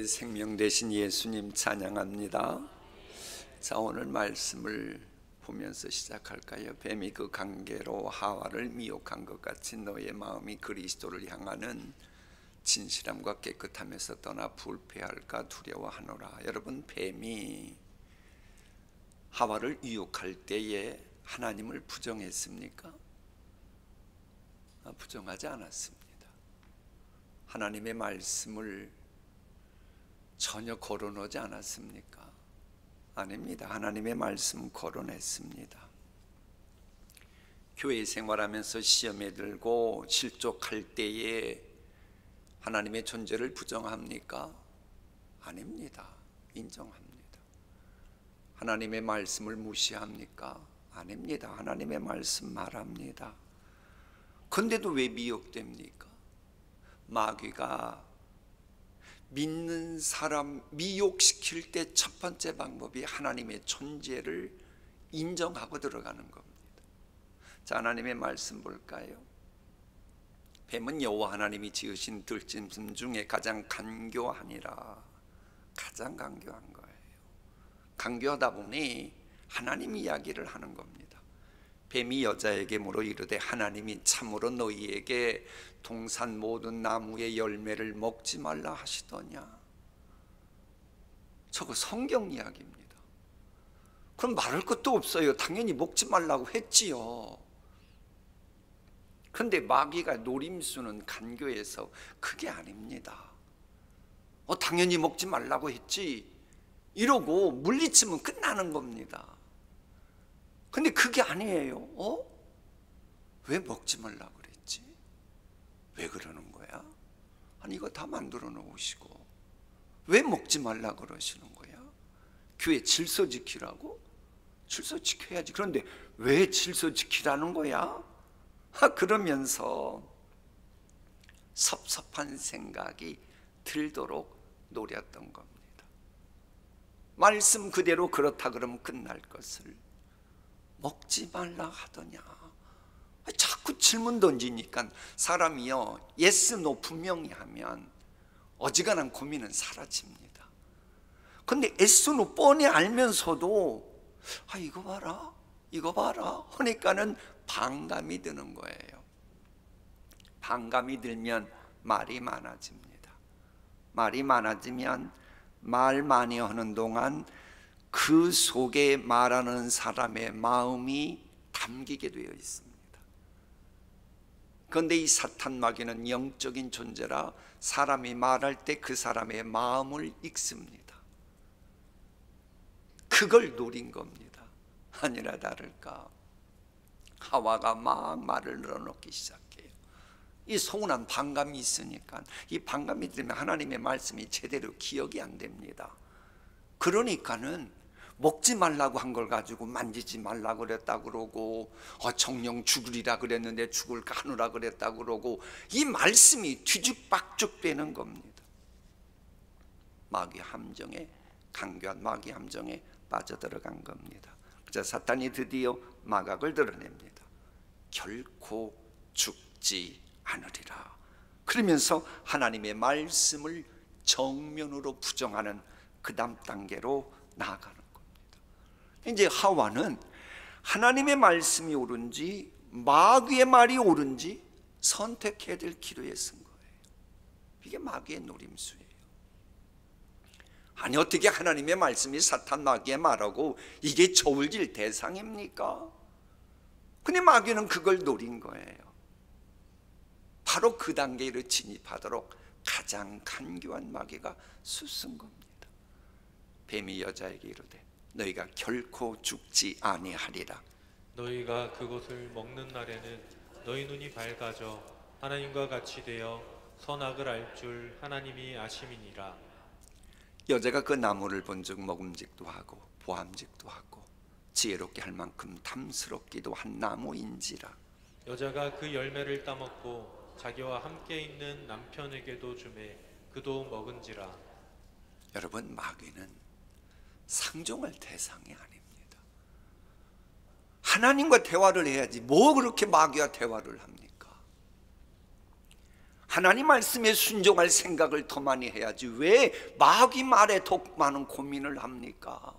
우리의 생명 되신 예수님 찬양합니다. 자, 오늘 말씀을 보면서 시작할까요? 뱀이 그 관계로 하와를 미혹한 것 같이 너의 마음이 그리스도를 향하는 진실함과 깨끗함에서 떠나 불패할까 두려워하노라. 여러분, 뱀이 하와를 유혹할 때에 하나님을 부정했습니까? 부정하지 않았습니다. 하나님의 말씀을 전혀 거론하지 않았습니까? 아닙니다. 하나님의 말씀 거론했습니다. 교회 생활하면서 시험에 들고 실족할 때에 하나님의 존재를 부정합니까? 아닙니다. 인정합니다. 하나님의 말씀을 무시합니까? 아닙니다. 하나님의 말씀 말합니다. 그런데도 왜 미혹됩니까? 마귀가 믿는 사람 미혹시킬 때 첫 번째 방법이 하나님의 존재를 인정하고 들어가는 겁니다. 자, 하나님의 말씀 볼까요? 뱀은 여호와 하나님이 지으신 들짐승 중에 가장 간교하니라. 가장 간교한 거예요. 간교하다 보니 하나님 이야기를 하는 겁니다. 뱀이 여자에게 물어 이르되 하나님이 참으로 너희에게 동산 모든 나무의 열매를 먹지 말라 하시더냐. 저거 성경 이야기입니다. 그럼 말할 것도 없어요. 당연히 먹지 말라고 했지요. 그런데 마귀가 노림수는 간교해서 그게 아닙니다. 당연히 먹지 말라고 했지 이러고 물리치면 끝나는 겁니다. 근데 그게 아니에요. 왜 먹지 말라고 그랬지? 왜 그러는 거야? 아니, 이거 다 만들어 놓으시고 왜 먹지 말라고 그러시는 거야? 교회 질서 지키라고? 질서 지켜야지. 그런데 왜 질서 지키라는 거야? 그러면서 섭섭한 생각이 들도록 노렸던 겁니다. 말씀 그대로 그렇다 그러면 끝날 것을 먹지 말라 하더냐. 자꾸 질문 던지니까 사람이요, 예스 노 분명히 하면 어지간한 고민은 사라집니다. 근데 예스 노 뻔히 알면서도 이거 봐라 이거 봐라 하니까는 반감이 드는 거예요. 반감이 들면 말이 많아집니다. 말이 많아지면 말 많이 하는 동안 그 속에 말하는 사람의 마음이 담기게 되어 있습니다. 그런데 이 사탄 마귀는 영적인 존재라 사람이 말할 때 그 사람의 마음을 읽습니다. 그걸 노린 겁니다. 아니라 다를까 하와가 막 말을 늘어놓기 시작해요. 이 서운한 반감이 있으니까 이 반감이 들면 하나님의 말씀이 제대로 기억이 안 됩니다. 그러니까는 먹지 말라고 한 걸 가지고 만지지 말라고 그랬다 그러고 정령 죽으리라 그랬는데 죽을 까누라 그랬다 그러고 이 말씀이 뒤죽박죽 되는 겁니다. 마귀 함정에, 간교한 마귀 함정에 빠져들어간 겁니다. 그래서 사탄이 드디어 마각을 드러냅니다. 결코 죽지 않으리라. 그러면서 하나님의 말씀을 정면으로 부정하는 그 다음 단계로 나아가는 겁니다. 이제 하와는 하나님의 말씀이 옳은지 마귀의 말이 옳은지 선택해야 될 기로에 쓴 거예요. 이게 마귀의 노림수예요. 아니, 어떻게 하나님의 말씀이 사탄 마귀의 말하고 이게 저울질 대상입니까? 근데 마귀는 그걸 노린 거예요. 바로 그 단계로 진입하도록 가장 간교한 마귀가 수쓴 겁니다. 뱀이 여자에게 이르되 너희가 결코 죽지 아니하리라. 너희가 그것을 먹는 날에는 너희 눈이 밝아져 하나님과 같이 되어 선악을 알 줄 하나님이 아심이니라. 여자가 그 나무를 본즉 먹음직도 하고 보암직도 하고 지혜롭게 할 만큼 탐스럽기도 한 나무인지라. 여자가 그 열매를 따먹고 자기와 함께 있는 남편에게도 주매 그도 먹은지라. 여러분, 마귀는 상종할 대상이 아닙니다. 하나님과 대화를 해야지 뭐 그렇게 마귀와 대화를 합니까? 하나님 말씀에 순종할 생각을 더 많이 해야지 왜 마귀 말에 더 많은 고민을 합니까?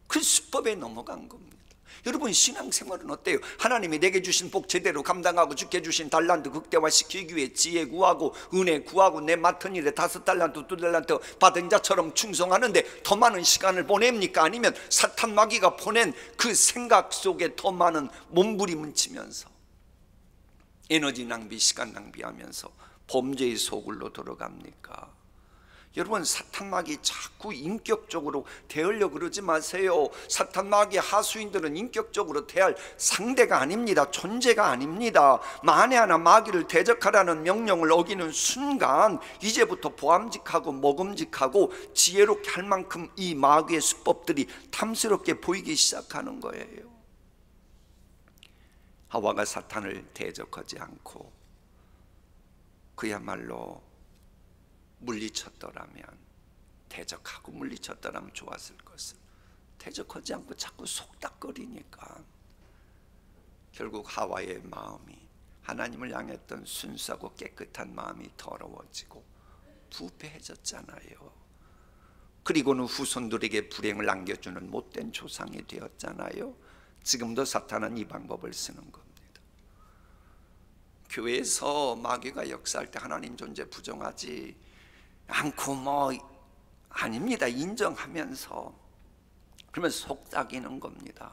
그 수법에 넘어간 겁니다. 여러분 신앙생활은 어때요? 하나님이 내게 주신 복 제대로 감당하고 주께 주신 달란트 극대화시키기 위해 지혜 구하고 은혜 구하고 내 맡은 일에 5달란트 2달란트 받은 자처럼 충성하는데 더 많은 시간을 보냅니까? 아니면 사탄 마귀가 보낸 그 생각 속에 더 많은 몸부림을 치면서 에너지 낭비 시간 낭비하면서 범죄의 소굴로 들어갑니까? 여러분 사탄 마귀 자꾸 인격적으로 대하려고 그러지 마세요. 사탄 마귀 하수인들은 인격적으로 대할 상대가 아닙니다. 존재가 아닙니다. 만에 하나 마귀를 대적하라는 명령을 어기는 순간 이제부터 보암직하고 먹음직하고 지혜롭게 할 만큼 이 마귀의 수법들이 탐스럽게 보이기 시작하는 거예요. 하와가 사탄을 대적하지 않고 그야말로 물리쳤더라면, 대적하고 물리쳤더라면 좋았을 것을 대적하지 않고 자꾸 속닥거리니까 결국 하와의 마음이 하나님을 향했던 순수하고 깨끗한 마음이 더러워지고 부패해졌잖아요. 그리고는 후손들에게 불행을 안겨주는 못된 조상이 되었잖아요. 지금도 사탄은 이 방법을 쓰는 겁니다. 교회에서 마귀가 역사할 때 하나님 존재 부정하지 않고 아닙니다. 인정하면서 그러면 속삭이는 겁니다.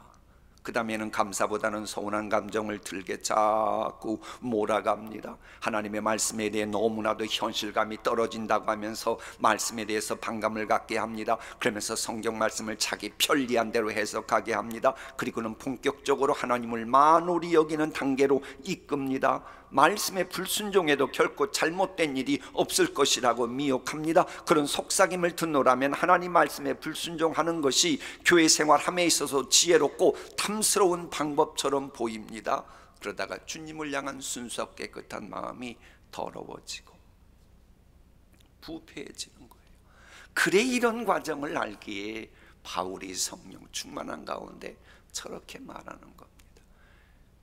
그 다음에는 감사보다는 서운한 감정을 들게 자꾸 몰아갑니다. 하나님의 말씀에 대해 너무나도 현실감이 떨어진다고 하면서 말씀에 대해서 반감을 갖게 합니다. 그러면서 성경 말씀을 자기 편리한 대로 해석하게 합니다. 그리고는 본격적으로 하나님을 만홀히 여기는 단계로 이끕니다. 말씀에 불순종해도 결코 잘못된 일이 없을 것이라고 미혹합니다. 그런 속삭임을 듣노라면 하나님 말씀에 불순종하는 것이 교회 생활함에 있어서 지혜롭고 탐스러운 방법처럼 보입니다. 그러다가 주님을 향한 순수하고 깨끗한 마음이 더러워지고 부패해지는 거예요. 그래 이런 과정을 알기에 바울이 성령 충만한 가운데 저렇게 말하는 겁니다.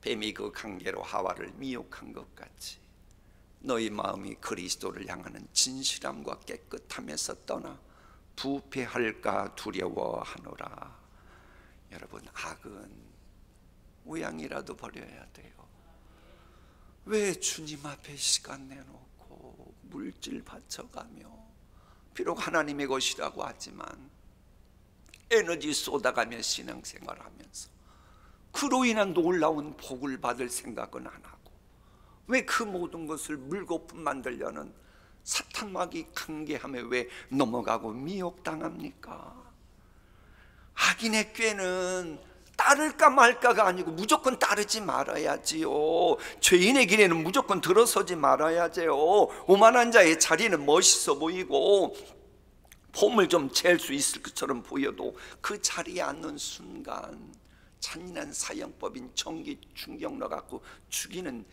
뱀이 그 관계로 하와를 미혹한 것 같이 너희 마음이 그리스도를 향하는 진실함과 깨끗함에서 떠나 부패할까 두려워하노라. 여러분 악은 우양이라도 버려야 돼요. 왜 주님 앞에 시간 내놓고 물질 바쳐가며 비록 하나님의 것이라고 하지만 에너지 쏟아가며 신앙생활하면서 그로 인한 놀라운 복을 받을 생각은 안 하고 왜 그 모든 것을 물거품 만들려는 사탄 마귀 관계함에 왜 넘어가고 미혹당합니까? 악인의 꾀는 따를까 말까가 아니고 무조건 따르지 말아야지요. 죄인의 길에는 무조건 들어서지 말아야지요. 오만한 자의 자리는 멋있어 보이고 폼을 좀 잴 수 있을 것처럼 보여도 그 자리에 앉는 순간 잔인한 사형법인 전기 충격로 갖고 죽이는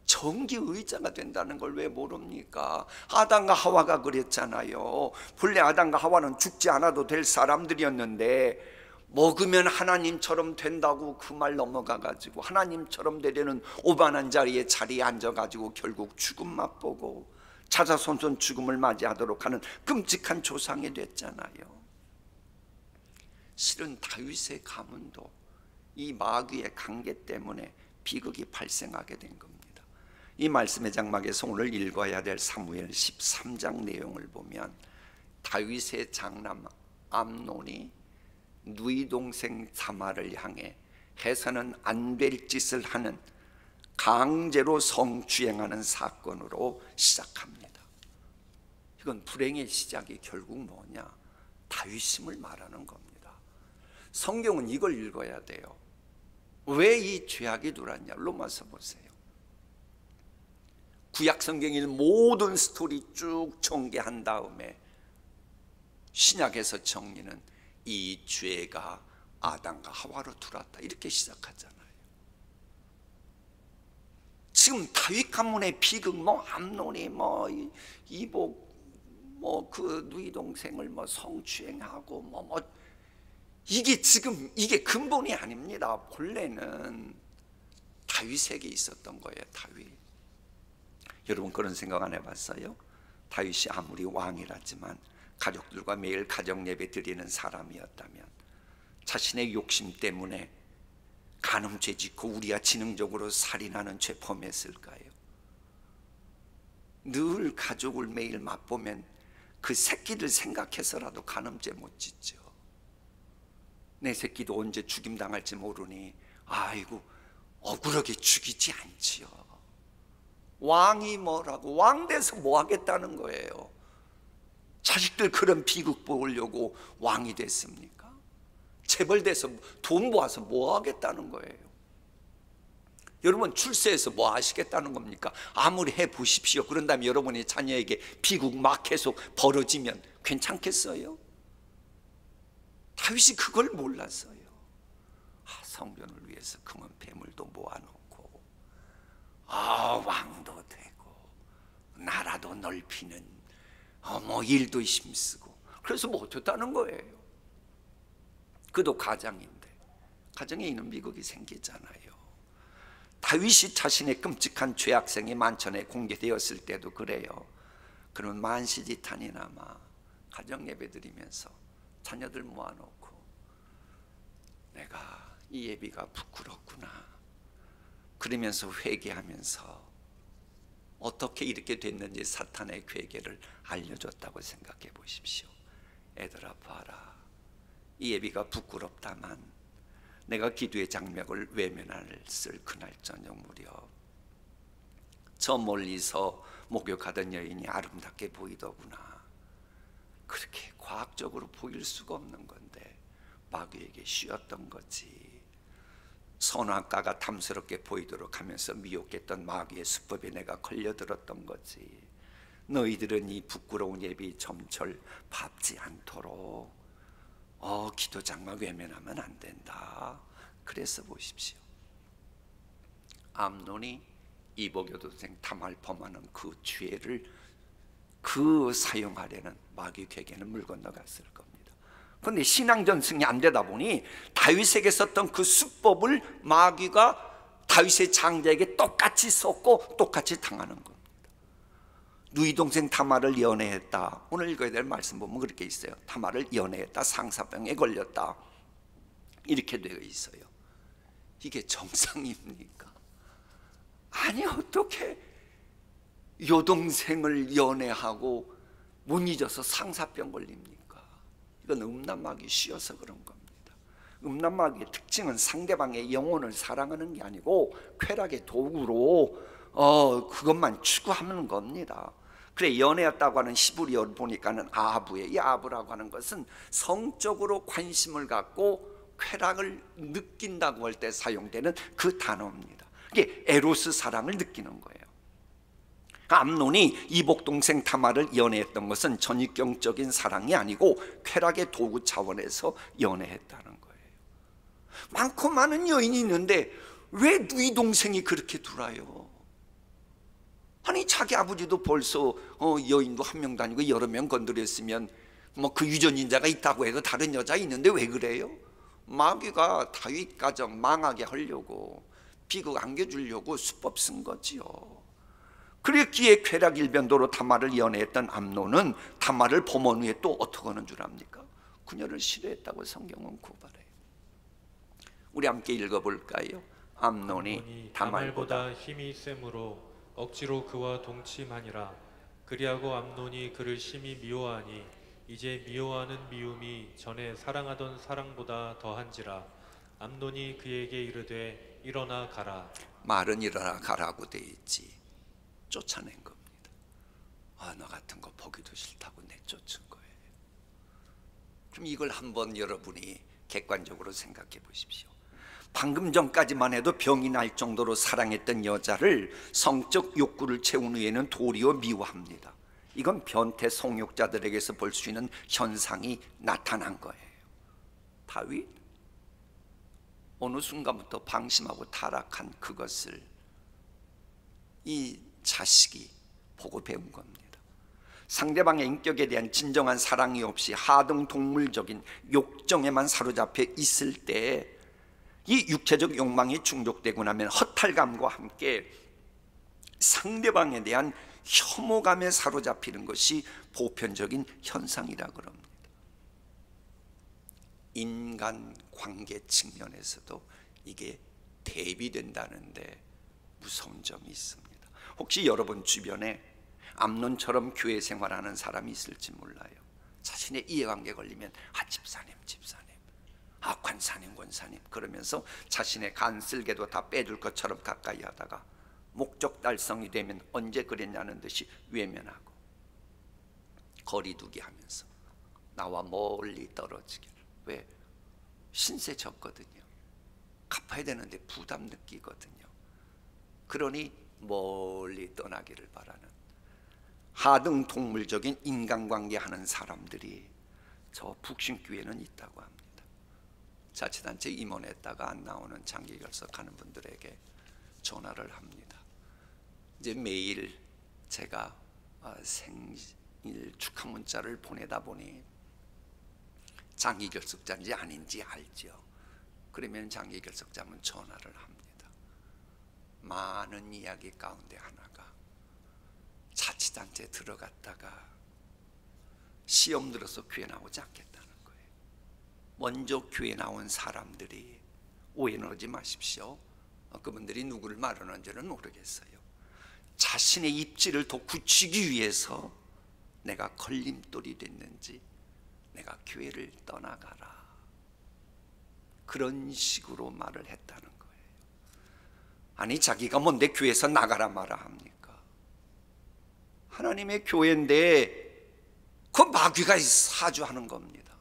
전기 의자가 된다는 걸 왜 모릅니까? 아담과 하와가 그랬잖아요. 본래 아담과 하와는 죽지 않아도 될 사람들이었는데 먹으면 하나님처럼 된다고 그 말 넘어가가지고 하나님처럼 되려는 오만한 자리에 앉아가지고 결국 죽음 맛보고 자자손손 죽음을 맞이하도록 하는 끔찍한 조상이 됐잖아요. 실은 다윗의 가문도 이 마귀의 관계 때문에 비극이 발생하게 된 겁니다. 이 말씀의 장막에서 오늘 읽어야 될 사무엘 13장 내용을 보면 다윗의 장남 암논이 누이 동생 다말을 향해 해서는 안 될 짓을 하는 강제로 성추행하는 사건으로 시작합니다. 이건 불행의 시작이 결국 뭐냐? 다윗임을 말하는 겁니다. 성경은 이걸 읽어야 돼요. 왜 이 죄악이 들어왔냐? 로마서 보세요. 구약 성경의 모든 스토리 쭉 전개한 다음에 신약에서 정리는 이 죄가 아담과 하와로 들어왔다 이렇게 시작하잖아요. 지금 다윗 가문의 비극 암논이 이복 그 누이 동생을 성추행하고 이게 지금 이게 근본이 아닙니다. 본래는 다윗에게 있었던 거예요. 다윗. 여러분 그런 생각 안 해봤어요? 다윗이 아무리 왕이라지만 가족들과 매일 가정 예배 드리는 사람이었다면 자신의 욕심 때문에 간음죄 짓고 우리야 지능적으로 살인하는 죄 범했을까요? 늘 가족을 매일 맛보면 그 새끼를 생각해서라도 간음죄 못 짓죠. 내 새끼도 언제 죽임당할지 모르니 아이고 억울하게 죽이지 않지요. 왕이 뭐라고, 왕 돼서 뭐 하겠다는 거예요? 자식들 그런 비극 보려고 왕이 됐습니까? 재벌 돼서 돈 모아서 뭐 하겠다는 거예요? 여러분 출세해서 뭐 하시겠다는 겁니까? 아무리 해보십시오. 그런 다음에 여러분이 자녀에게 비극 막 계속 벌어지면 괜찮겠어요? 다윗이 그걸 몰랐어요. 성전을 위해서 금은 폐물도 모아놓고 왕도 되고 나라도 넓히는 뭐 일도 힘쓰고 그래서 못했다는 거예요. 그도 가장인데 가정에 이런 비극이 생기잖아요. 다윗이 자신의 끔찍한 죄악생이 만천에 공개되었을 때도 그래요. 그러면 만시지탄이나마 가정 예배 드리면서 자녀들 모아놓고 내가 이 예비가 부끄럽구나 그러면서 회개하면서 어떻게 이렇게 됐는지 사탄의 괴계를 알려줬다고 생각해 보십시오. 애들아 봐라, 이 예비가 부끄럽다만 내가 기도의 장막을 외면했을 그날 저녁 무렵 저 멀리서 목욕하던 여인이 아름답게 보이더구나. 그렇게 과학적으로 보일 수가 없는 건데 마귀에게 쉬었던 거지. 선악과가 탐스럽게 보이도록 하면서 미혹했던 마귀의 수법에 내가 걸려들었던 거지. 너희들은 이 부끄러운 예비 점철 밟지 않도록 기도 장막 외면하면 안 된다. 그래서 보십시오. 암논이 이복의 동생 다말 범하는 그 죄를 사용하려는 마귀 괴계는 물 건너갔을 겁니다. 그런데 신앙 전승이 안 되다 보니 다윗에게 썼던 그 수법을 마귀가 다윗의 장자에게 똑같이 썼고 똑같이 당하는 겁니다. 누이 동생 다말을 연애했다. 오늘 읽어야 될 말씀 보면 그렇게 있어요. 다말을 연애했다. 상사병에 걸렸다. 이렇게 되어 있어요. 이게 정상입니까? 아니 어떻게 여동생을 연애하고 못 잊어서 상사병 걸립니까? 이건 음란마귀 씌어서 그런 겁니다. 음란마귀의 특징은 상대방의 영혼을 사랑하는 게 아니고 쾌락의 도구로 그것만 추구하는 겁니다. 그래 연애했다고 하는 히브리어를 보니까는 아부예요. 이 아부라고 하는 것은 성적으로 관심을 갖고 쾌락을 느낀다고 할 때 사용되는 그 단어입니다. 이게 에로스 사랑을 느끼는 거예요. 암논이 이복 동생 다말을 연애했던 것은 전입경적인 사랑이 아니고 쾌락의 도구 차원에서 연애했다는 거예요. 많고 많은 여인이 있는데 왜 누이 동생이 그렇게 둘아요? 아니 자기 아버지도 벌써 여인도 한 명도 아니고 여러 명 건드렸으면 뭐 그 유전인자가 있다고 해도 다른 여자 있는데 왜 그래요? 마귀가 다윗 가정 망하게 하려고 비극 안겨주려고 수법 쓴 거지요. 그랬기에 쾌락 일변도로 다말을 연애했던 암논은 다말을 범한 후에 또 어떻게 하는 줄 압니까? 그녀를 싫어했다고 성경은 고발해요. 우리 함께 읽어볼까요? 암논이 다말보다 힘이 세므로 억지로 그와 동침하니라. 그리하고 암논이 그를 심히 미워하니 이제 미워하는 미움이 전에 사랑하던 사랑보다 더한지라. 암논이 그에게 이르되 일어나 가라. 말은 일어나 가라고 돼 있지 쫓아낸 겁니다. 너 같은 거 보기도 싫다고 내쫓은 거예요. 그럼 이걸 한번 여러분이 객관적으로 생각해 보십시오. 방금 전까지만 해도 병이 날 정도로 사랑했던 여자를 성적 욕구를 채운 후에는 도리어 미워합니다. 이건 변태 성욕자들에게서 볼 수 있는 현상이 나타난 거예요. 다윗 어느 순간부터 방심하고 타락한 그것을 이 자식이 보고 배운 겁니다. 상대방의 인격에 대한 진정한 사랑이 없이 하등 동물적인 욕정에만 사로잡혀 있을 때 이 육체적 욕망이 충족되고 나면 허탈감과 함께 상대방에 대한 혐오감에 사로잡히는 것이 보편적인 현상이라 그럽니다. 인간관계 측면에서도 이게 대비된다는데 무서운 점이 있습니다. 혹시 여러분 주변에 암논처럼 교회 생활하는 사람이 있을지 몰라요. 자신의 이해관계 걸리면 집사님, 관사님, 권사님 그러면서 자신의 간쓸개도 다 빼줄 것처럼 가까이 하다가 목적 달성이 되면 언제 그랬냐는 듯이 외면하고 거리두기 하면서 나와 멀리 떨어지기를. 왜? 신세 졌거든요. 갚아야 되는데 부담 느끼거든요. 그러니 멀리 떠나기를 바라는 하등 동물적인 인간관계 하는 사람들이 저 북신교회는 있다고 합니다. 자치단체 임원했다가 안 나오는 장기 결석하는 분들에게 전화를 합니다. 이제 매일 제가 생일 축하 문자를 보내다 보니 장기 결석자인지 아닌지 알죠. 그러면 장기 결석자면 전화를 합니다. 많은 이야기 가운데 하나가 자치단체 들어갔다가 시험 들어서 교회 나오지 않겠다는 거예요. 먼저 교회 나온 사람들이 오해는 하지 마십시오. 그분들이 누구를 말하는지는 모르겠어요. 자신의 입지를 더 굳히기 위해서 내가 걸림돌이 됐는지 내가 교회를 떠나가라 그런 식으로 말을 했다는 거예요. 아니 자기가 뭔데 교회에서 나가라 마라 합니까? 하나님의 교회인데 그 마귀가 사주하는 겁니다.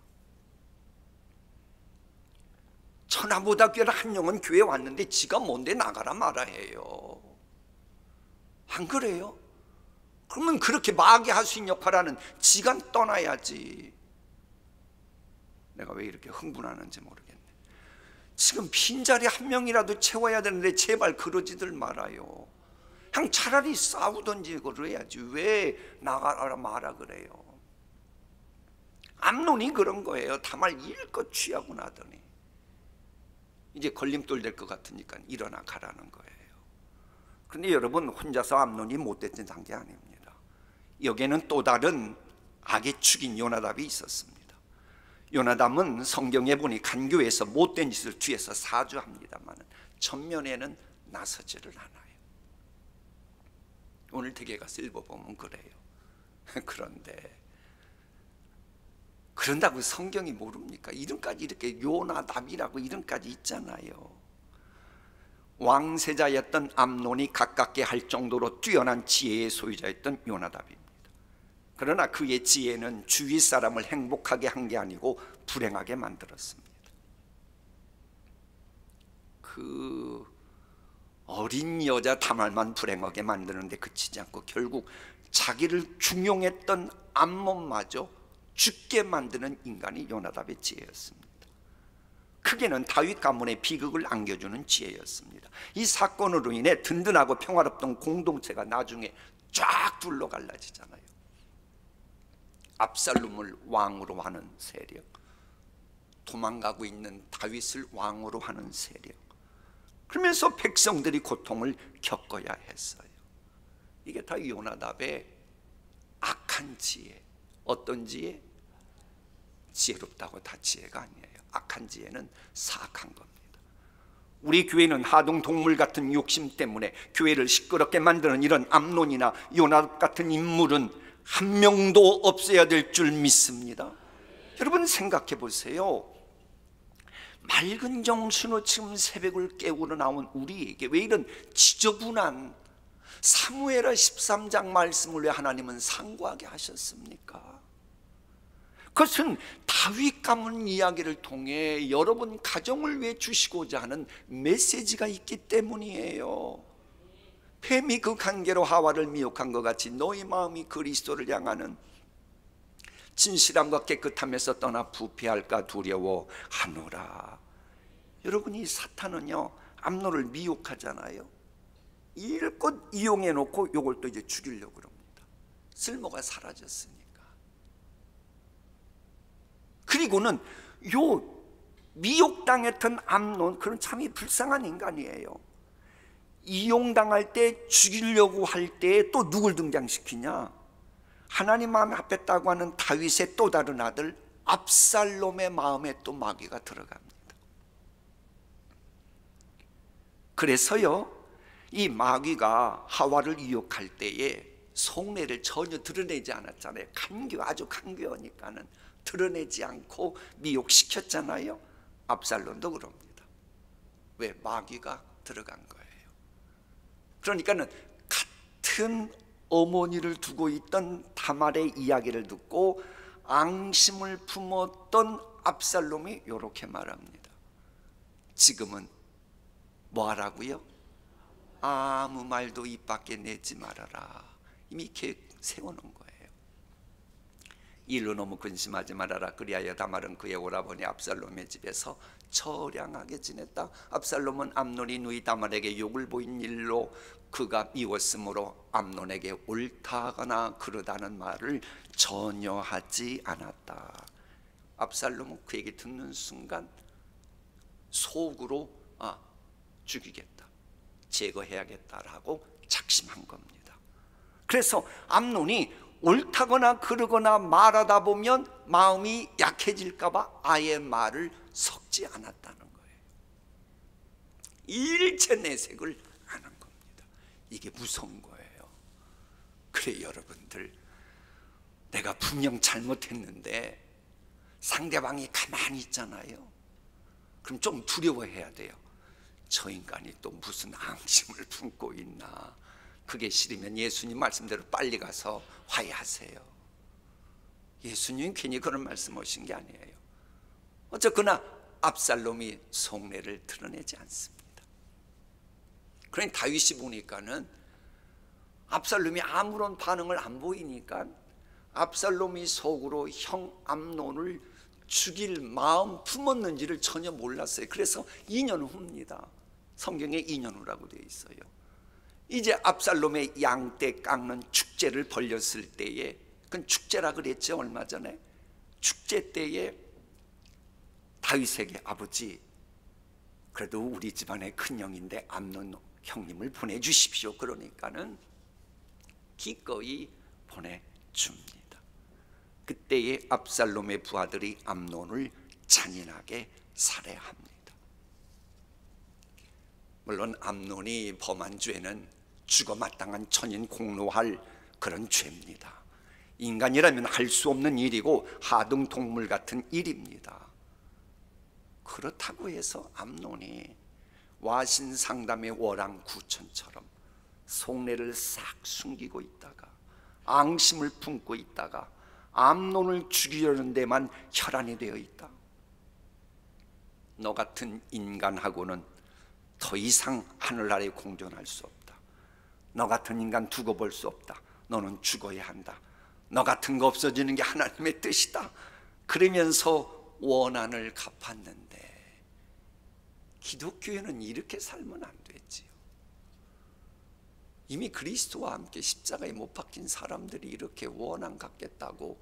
천하보다 귀한 한 영은 교회에 왔는데 지가 뭔데 나가라 마라 해요. 안 그래요? 그러면 그렇게 마귀 할 수 있는 역할하는 지가 떠나야지. 내가 왜 이렇게 흥분하는지 모르겠네. 지금 빈자리 한 명이라도 채워야 되는데 제발 그러지들 말아요. 그냥 차라리 싸우든지 그래야지 왜 나가라 마라 그래요. 암논이 그런 거예요. 다말 일껏 취하고 나더니 이제 걸림돌 될 것 같으니까 일어나 가라는 거예요. 그런데 여러분 혼자서 암논이 못됐던 단계 아닙니다. 여기에는 또 다른 악의 축인 요나답이 있었습니다. 요나답은 성경에 보니 간교에서 못된 짓을 뒤에서 사주합니다만 전면에는 나서지를 않아요. 오늘 댁에 가서 읽어보면 그래요. 그런다고 성경이 모릅니까? 이름까지 이렇게 요나답이라고 이름까지 있잖아요. 왕세자였던 암논이 가깝게 할 정도로 뛰어난 지혜의 소유자였던 요나답입니다. 그러나 그의 지혜는 주위 사람을 행복하게 한 게 아니고 불행하게 만들었습니다. 그 어린 여자 다말만 불행하게 만드는데 그치지 않고 결국 자기를 중용했던 암논마저 죽게 만드는 인간이 요나답의 지혜였습니다. 크게는 다윗 가문의 비극을 안겨주는 지혜였습니다. 이 사건으로 인해 든든하고 평화롭던 공동체가 나중에 쫙 둘러 갈라지잖아요. 압살롬을 왕으로 하는 세력, 도망가고 있는 다윗을 왕으로 하는 세력, 그러면서 백성들이 고통을 겪어야 했어요. 이게 다 요나답의 악한 지혜. 어떤 지혜? 지혜롭다고 다 지혜가 아니에요. 악한 지혜는 사악한 겁니다. 우리 교회는 하등 동물 같은 욕심 때문에 교회를 시끄럽게 만드는 이런 암논이나 요나답 같은 인물은 한 명도 없어야 될 줄 믿습니다. 여러분 생각해 보세요. 맑은 정신으로 지금 새벽을 깨우러 나온 우리에게 왜 이런 지저분한 사무엘하 13장 말씀을 왜 하나님은 상고하게 하셨습니까? 그것은 다윗 가문 이야기를 통해 여러분 가정을 위해 주시고자 하는 메시지가 있기 때문이에요. 뱀이 그 관계로 하와를 미혹한 것 같이 너희 마음이 그리스도를 향하는 진실함과 깨끗함에서 떠나 부패할까 두려워하노라. 여러분 이 사탄은요 암논을 미혹하잖아요. 일껏 이용해 놓고 요걸 또 이제 죽이려고 그럽니다. 쓸모가 사라졌으니까. 그리고는 요 미혹당했던 암논, 그런 참이 불쌍한 인간이에요. 이용당할 때 죽이려고 할 때 또 누굴 등장시키냐? 하나님 마음에 합했다고 하는 다윗의 또 다른 아들 압살롬의 마음에 또 마귀가 들어갑니다. 그래서요, 이 마귀가 하와를 유혹할 때에 속내를 전혀 드러내지 않았잖아요. 아주 간교하니까는 드러내지 않고 미혹시켰잖아요. 압살롬도 그럽니다. 왜? 마귀가 들어간 거예요. 그러니까는 같은 어머니를 두고 있던 다말의 이야기를 듣고 앙심을 품었던 압살롬이 이렇게 말합니다. 지금은 뭐 하라고요? 아무 말도 입 밖에 내지 말아라. 이미 계획 세워놓은 거예요. 일로 너무 근심하지 말아라. 그리하여 다말은 그의 오라버니 압살롬의 집에서 처량하게 지냈다. 압살롬은 암논이 누이 다말에게 욕을 보인 일로 그가 미웠으므로 암논에게 옳다거나 그러다는 말을 전혀 하지 않았다. 압살롬은 그 얘기 듣는 순간 속으로 죽이겠다, 제거해야겠다라고 작심한 겁니다. 그래서 암논이 옳다거나 그러거나 말하다 보면 마음이 약해질까 봐 아예 말을 섞지 않았다는 거예요. 일체 내색을 안 한 겁니다. 이게 무서운 거예요. 그래, 여러분들, 내가 분명 잘못했는데 상대방이 가만히 있잖아요. 그럼 좀 두려워해야 돼요. 저 인간이 또 무슨 앙심을 품고 있나. 그게 싫으면 예수님 말씀대로 빨리 가서 화해하세요. 예수님 괜히 그런 말씀 하신 게 아니에요. 어쨌거나 압살롬이 속내를 드러내지 않습니다. 그러니 다윗이 보니까는 압살롬이 아무런 반응을 안 보이니까 압살롬이 속으로 형 암논을 죽일 마음 품었는지를 전혀 몰랐어요. 그래서 2년 후입니다. 성경에 2년 후라고 되어 있어요. 이제 압살롬의 양떼 깎는 축제를 벌렸을 때에, 그건 축제라 그랬죠, 얼마 전에. 축제 때에 다윗에게 아버지, 그래도 우리 집안의 큰형인데 암논 형님을 보내주십시오. 그러니까는 기꺼이 보내줍니다. 그때에 압살롬의 부하들이 암논을 잔인하게 살해합니다. 물론 암논이 범한 죄는 죽어 마땅한 천인 공로할 그런 죄입니다. 인간이라면 할 수 없는 일이고 하등동물 같은 일입니다. 그렇다고 해서 암논이 와신상담의 월왕구천처럼 속내를 싹 숨기고 있다가 앙심을 품고 있다가 암논을 죽이려는 데만 혈안이 되어 있다. 너 같은 인간하고는 더 이상 하늘나라에 공존할 수 없다. 너 같은 인간 두고 볼 수 없다. 너는 죽어야 한다. 너 같은 거 없어지는 게 하나님의 뜻이다. 그러면서 원한을 갚았는데 기독교에는 이렇게 살면 안 되지요. 이미 그리스도와 함께 십자가에 못 박힌 사람들이 이렇게 원한 갚겠다고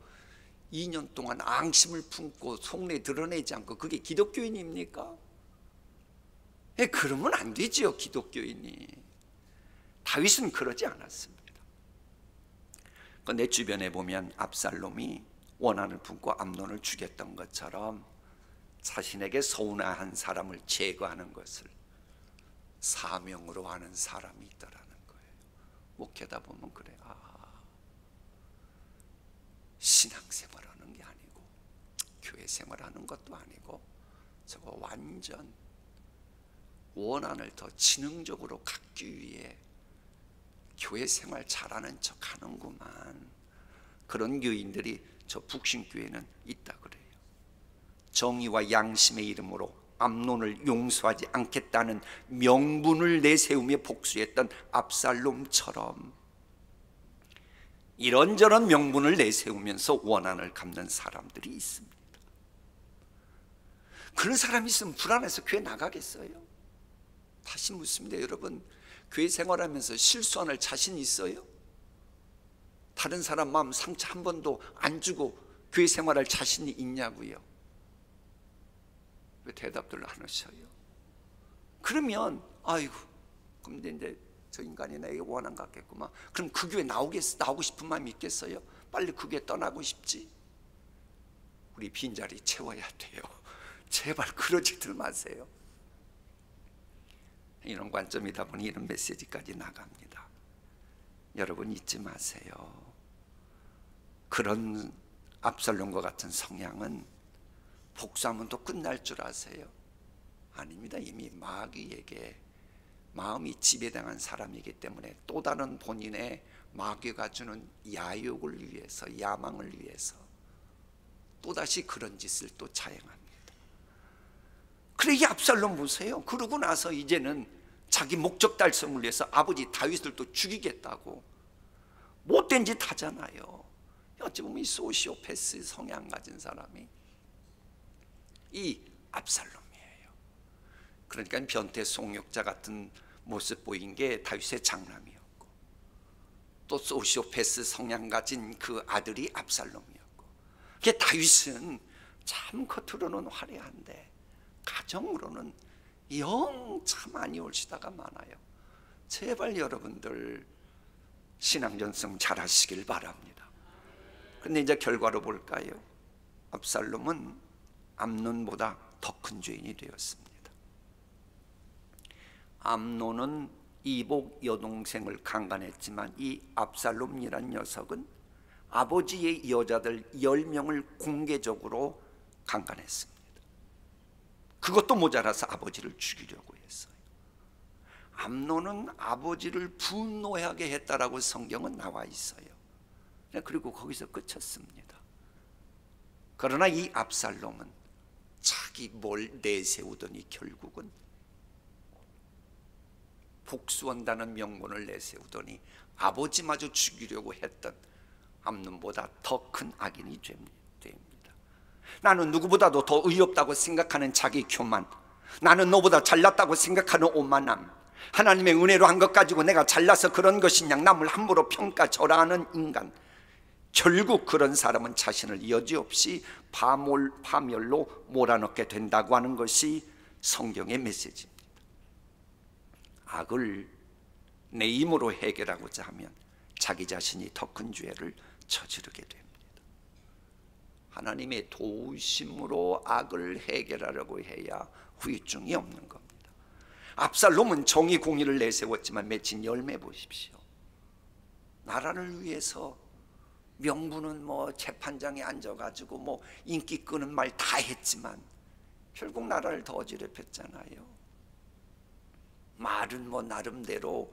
2년 동안 앙심을 품고 속내 드러내지 않고 그게 기독교인입니까? 그러면 안 되지요, 기독교인이. 다윗은 그러지 않았습니다. 내 주변에 보면 압살롬이 원한을 품고 암논을 죽였던 것처럼 자신에게 서운한 사람을 제거하는 것을 사명으로 하는 사람이 있더라는 거예요. 목회다 보면 그래. 신앙생활하는 게 아니고 교회 생활하는 것도 아니고 저거 완전 원한을 더 지능적으로 갖기 위해 교회 생활 잘하는 척 하는구만. 그런 교인들이 저 북신교회는 있다 그래요. 정의와 양심의 이름으로 암논을 용서하지 않겠다는 명분을 내세우며 복수했던 압살롬처럼 이런저런 명분을 내세우면서 원한을 갚는 사람들이 있습니다. 그런 사람이 있으면 불안해서 교회 나가겠어요? 다시 묻습니다. 여러분, 교회 생활하면서 실수할 자신 있어요? 다른 사람 마음 상처 한 번도 안 주고 교회 생활할 자신이 있냐고요? 왜 대답들 안 하셔요? 그러면 아이고 그럼 이제 저 인간이 나에게 원한 것 같겠구만. 그럼 그 교회 나오고 싶은 마음이 있겠어요? 빨리 그 교회 떠나고 싶지. 우리 빈자리 채워야 돼요. 제발 그러지들 마세요. 이런 관점이다 보니 이런 메시지까지 나갑니다. 여러분 잊지 마세요. 그런 압살롬과 같은 성향은 복수하면 또 끝날 줄 아세요? 아닙니다. 이미 마귀에게 마음이 지배당한 사람이기 때문에 또 다른 본인의 마귀가 주는 야욕을 위해서, 야망을 위해서 또다시 그런 짓을 또 자행합니다. 그래, 이 압살롬 보세요. 그러고 나서 이제는 자기 목적 달성을 위해서 아버지 다윗을 또 죽이겠다고 못된 짓 하잖아요. 어찌 보면 이 소시오패스 성향 가진 사람이 이 압살롬이에요. 그러니까 변태 속력자 같은 모습 보인 게 다윗의 장남이었고, 또 소시오패스 성향 가진 그 아들이 압살롬이었고, 그 다윗은 참 겉으로는 화려한데 가정으로는 영 참 많이 올시다가 많아요. 제발 여러분들 신앙 전승 잘 하시길 바랍니다. 근데 이제 결과로 볼까요? 압살롬은 암논보다 더 큰 죄인이 되었습니다. 암논은 이복 여동생을 강간했지만 이 압살롬이란 녀석은 아버지의 여자들 10명을 공개적으로 강간했습니다. 그것도 모자라서 아버지를 죽이려고 했어요. 암논은 아버지를 분노하게 했다라고 성경은 나와 있어요. 그리고 거기서 그쳤습니다. 그러나 이 압살롬은 자기 뭘 내세우더니 결국은 복수한다는 명분을 내세우더니 아버지마저 죽이려고 했던 암논보다 더 큰 악인이 됩니다. 나는 누구보다도 더 의롭다고 생각하는 자기 교만, 나는 너보다 잘났다고 생각하는 오만함, 하나님의 은혜로 한 것 가지고 내가 잘나서 그런 것이냐 남을 함부로 평가절하하는 인간, 결국 그런 사람은 자신을 여지없이 파멸로 몰아넣게 된다고 하는 것이 성경의 메시지입니다. 악을 내 힘으로 해결하고자 하면 자기 자신이 더 큰 죄를 저지르게 됩니다. 하나님의 도우심으로 악을 해결하려고 해야 후유증이 없는 겁니다. 압살롬은 정의 공의를 내세웠지만 맺힌 열매 보십시오. 나라를 위해서 명분은 재판장에 앉아가지고 인기 끄는 말 다 했지만 결국 나라를 더 어지럽혔잖아요. 말은 나름대로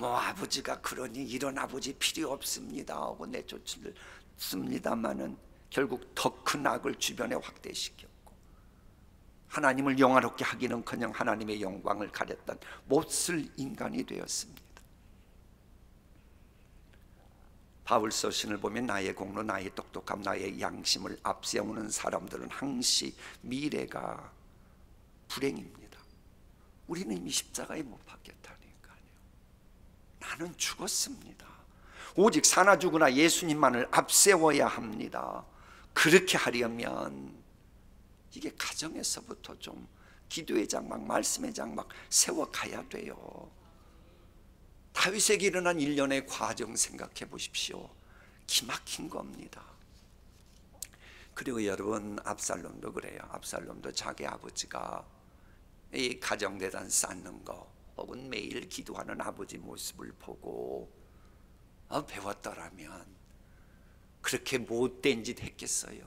아버지가 그러니 이런 아버지 필요 없습니다 하고 내쫓습니다마는 결국 더 큰 악을 주변에 확대시켰고, 하나님을 영화롭게 하기는커녕 하나님의 영광을 가렸던 못쓸 인간이 되었습니다. 바울 서신을 보면 나의 공로, 나의 똑똑함, 나의 양심을 앞세우는 사람들은 항시 미래가 불행입니다. 우리는 이미 십자가에 못 박혔다니까요. 나는 죽었습니다. 오직 사나 죽으나 예수님만을 앞세워야 합니다. 그렇게 하려면 이게 가정에서부터 좀 기도의 장막, 말씀의 장막 세워가야 돼요. 다윗에게 일어난 일련의 과정 생각해 보십시오. 기막힌 겁니다. 그리고 여러분, 압살롬도 그래요. 압살롬도 자기 아버지가 이 가정대단 쌓는 거 혹은 매일 기도하는 아버지 모습을 보고 배웠더라면 그렇게 못된 짓 했겠어요?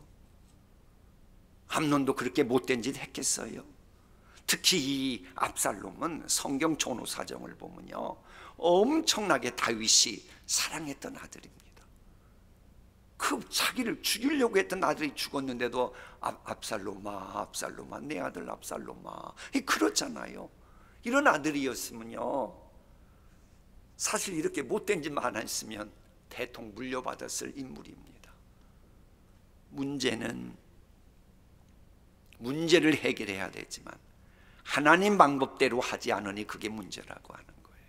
암논도 그렇게 못된 짓 했겠어요? 특히 이 압살롬은 성경 전후 사정을 보면요, 엄청나게 다윗이 사랑했던 아들입니다. 그 자기를 죽이려고 했던 아들이 죽었는데도 압살롬아, 압살롬아, 내 아들 압살롬아, 그렇잖아요. 이런 아들이었으면요, 사실 이렇게 못된 짓만 안 했으면 대통 물려받았을 인물입니다. 문제를 해결해야 되지만 하나님 방법대로 하지 않으니 그게 문제라고 하는 거예요.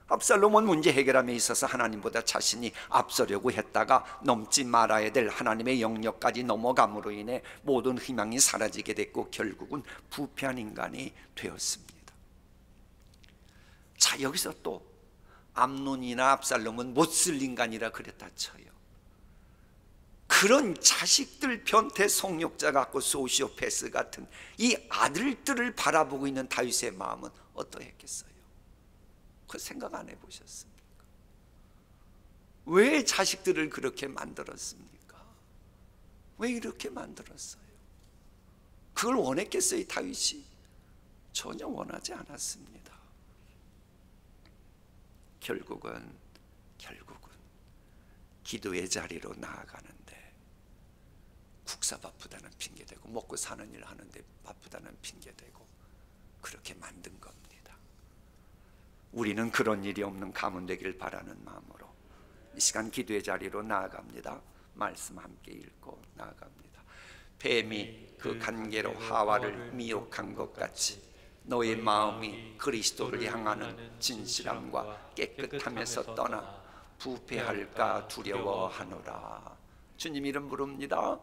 압살롬은 문제 해결함에 있어서 하나님보다 자신이 앞서려고 했다가 넘지 말아야 될 하나님의 영역까지 넘어감으로 인해 모든 희망이 사라지게 됐고 결국은 부패한 인간이 되었습니다. 자, 여기서 또 암논이나 압살롬은 못 쓸 인간이라 그랬다 쳐요. 그런 자식들 변태 성욕자 같고 소시오패스 같은 이 아들들을 바라보고 있는 다윗의 마음은 어떠했겠어요? 그 생각 안 해보셨습니까? 왜 자식들을 그렇게 만들었습니까? 왜 이렇게 만들었어요? 그걸 원했겠어요, 다윗이? 전혀 원하지 않았습니다. 결국은 기도의 자리로 나아가는데 국사 바쁘다는 핑계대고 먹고 사는 일 하는데 바쁘다는 핑계대고 그렇게 만든 겁니다. 우리는 그런 일이 없는 가문 되길 바라는 마음으로 이 시간 기도의 자리로 나아갑니다. 말씀 함께 읽고 나아갑니다. 뱀이 그 간계로 하와를 미혹한 것 같이 너의 마음이 그리스도를 향하는 진실함과 깨끗함에서 떠나 부패할까 두려워하노라. 주님 이름 부릅니다.